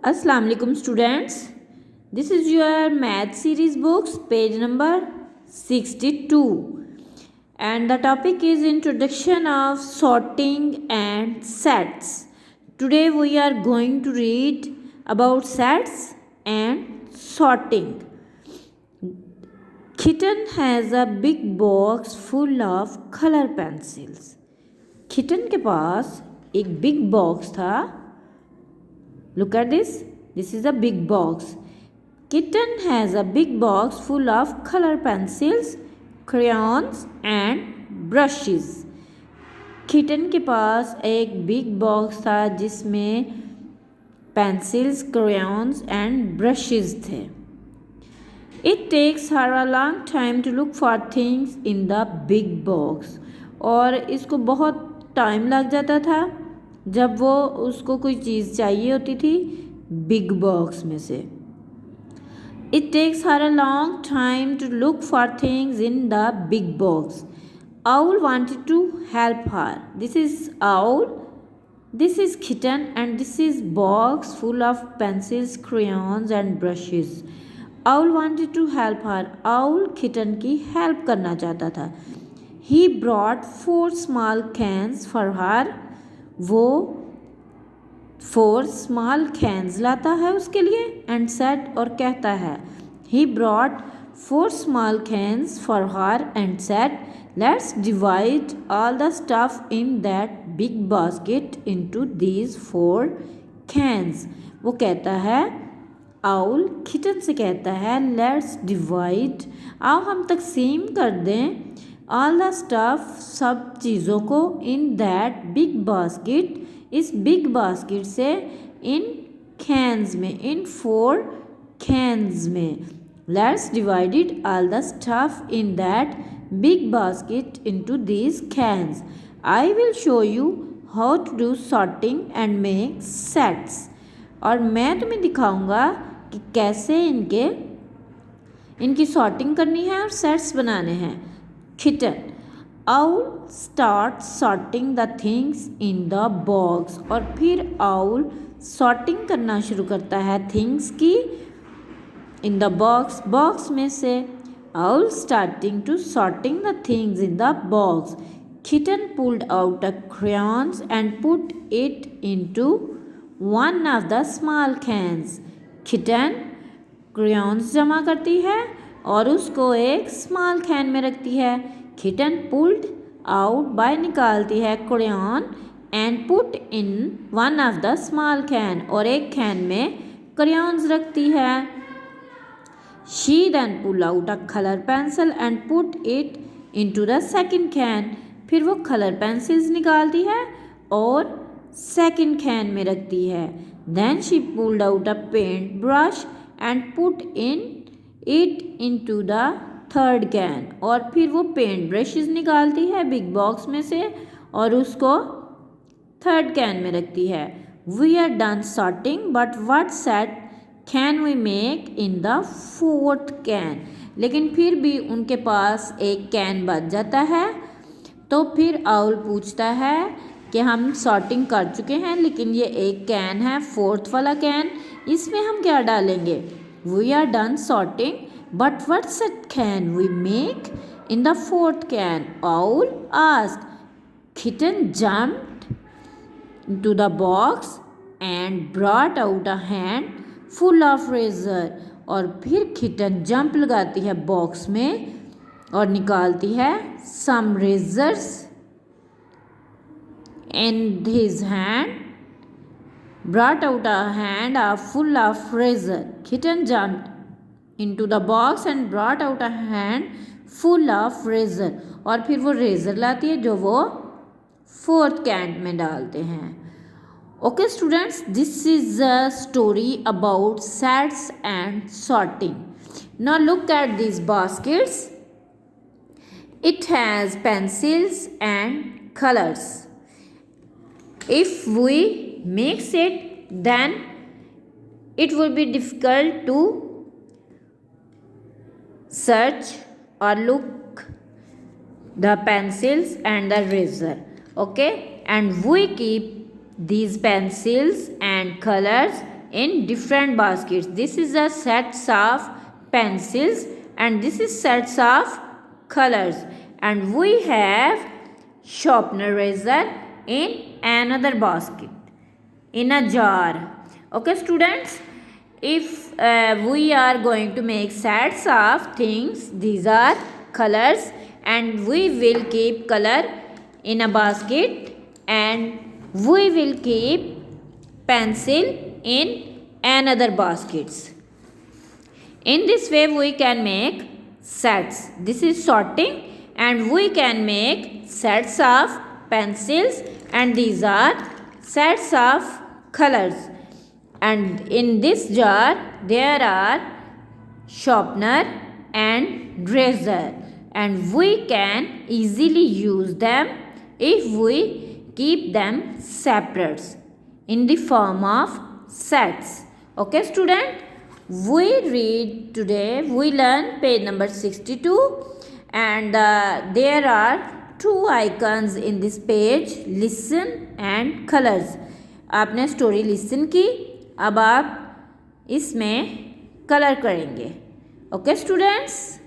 Assalamu alaikum students. This is your math series books page number 62 and the topic is introduction of sorting and sets. Today we are going to read about sets and sorting. Kitten has a big box full of color pencils. Kitten के पास एक big box था. Look at this. This is a big box. Kitten has a big box full of color pencils, crayons and brushes. Kitten के पास एक big box था जिसमें pencils, crayons and brushes थे. It takes her a long time to look for things in the big box. और इसको बहुत time लग जाता था जब वो उसको कोई चीज़ चाहिए होती थी बिग बॉक्स में से. It takes her a long time to look for things in the big box. Owl wanted to help her. This is owl, this is kitten and this is box full of pencils, crayons and brushes. Owl wanted to help her. Owl kitten की help करना चाहता था. He brought 4 small cans for her. वो 4 small cans लाता है उसके लिए and said और कहता है he brought 4 small cans for her and said let's divide all the stuff in that big basket into these 4 cans. वो कहता है आउल किटन से कहता है लेट्स डिवाइड, आओ हम तकसीम कर दें ऑल द स्टफ सब चीज़ों को इन दैट बिग बास्केट इस बिग बास्केट से इन कैंस में इन 4 कैंस में. Let's divided all the stuff in that big basket into these cans. I will show you how to do sorting and make sets. और मैं तुम्हें दिखाऊंगा कि कैसे इनकी सॉर्टिंग करनी है और सेट्स बनाने हैं. Kitten. Owl starts sorting the things in the box. और फिर owl sorting करना शुरू करता है things की in the box. box में से owl starting to sorting the things in the box. Kitten pulled out a crayons and put it into one of the small cans. Kitten crayons जमा करती है और उसको एक स्मॉल कैन में रखती है. किटन पुल्ड आउट बाय निकालती है crayon and put in one of the small can और एक कैन में क्रेयॉन्स रखती है. She then pull out a colour pencil and put it into the second can. फिर वो कलर पेंसिल्स निकालती है और सेकंड कैन में रखती है. Then she pulled out a paint brush and put it into the third can. और फिर वो पेंट ब्रशेस निकालती है बिग बॉक्स में से और उसको थर्ड कैन में रखती है. We are done sorting but what set can we make in the fourth can. लेकिन फिर भी उनके पास एक कैन बच जाता है. तो फिर आउल पूछता है कि हम सॉर्टिंग कर चुके हैं लेकिन ये एक कैन है फोर्थ वाला कैन, इसमें हम क्या डालेंगे. We are done sorting, but what set can we make in the fourth can? Owl asked. Kitten jumped into the box and brought out a hand full of razor. और फिर kitten jump लगाती है box में और निकालती है some razors in his hand. Brought out a hand full of razor. Kitten jumped into the box and brought out a hand full of razor. और फिर वो रेज़र लाती है जो वो फोर्थ कैन में डालते हैं. Okay students, this is a story about sets and sorting. Now look at these baskets. It has pencils and colors. If we mix it, then it will be difficult to search or look the pencils and the razor. Okay, and we keep these pencils and colors in different baskets. This is a sets of pencils and this is sets of colors, and we have sharpener razor in another basket, in a jar. Okay students, if we are going to make sets of things, these are colors, and we will keep color in a basket and we will keep pencil in another baskets. In this way we can make sets. This is sorting, and we can make sets of pencils, and these are sets of colors. And in this jar there are sharpener and razor, and we can easily use them if we keep them separate in the form of sets. Okay student, we read today, we learn page number 62, and there are two icons in this page, listen and colors. आपने story listen की, अब आप इसमें colour करेंगे. Okay students.